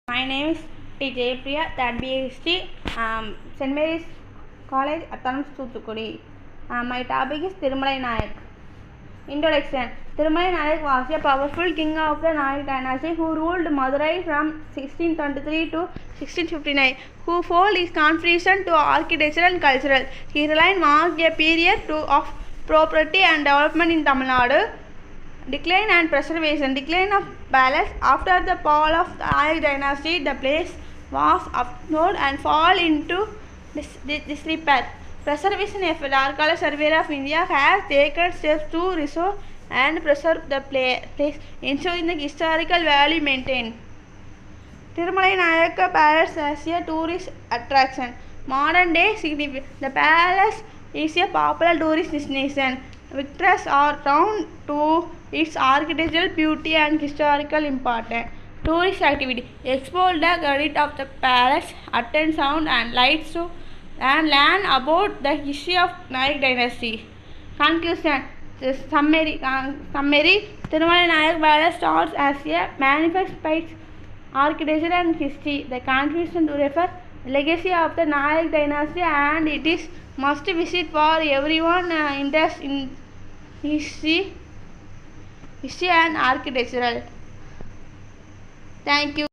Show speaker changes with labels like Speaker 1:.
Speaker 1: My name is T. Jayapriya, that BSc, St. Mary's College, Autonomous Thuthukudi. My topic is Thirumalai Nayak. Introduction. Thirumalai Nayak was a powerful king of the Nayak dynasty who ruled Madurai from 1623 to 1659, who followed his contribution to architecture and cultural. His reign marked a period of prosperity and development in Tamil Nadu. Decline and preservation. Decline of palace. After the fall of the Nayak dynasty, the place was abandoned and fall into disrepair. Preservation effort. Archaeological Survey of India has taken steps to restore and preserve the place, ensuring the historical value maintained. Thirumalai Nayak Palace as a tourist attraction. Modern day significance. The palace is a popular tourist destination. Visitors are drawn to its architectural beauty and historical importance. Tourist activity. Explore the credit of the palace, attend sound and light show, and learn about the history of Nayak dynasty. Conclusion. Summary. Thirumalai Nayak Palace starts as a manifest by architecture and history. The contribution to refer legacy of the Nayak dynasty, and it is must visit for everyone interested in history and architectural. Thank you.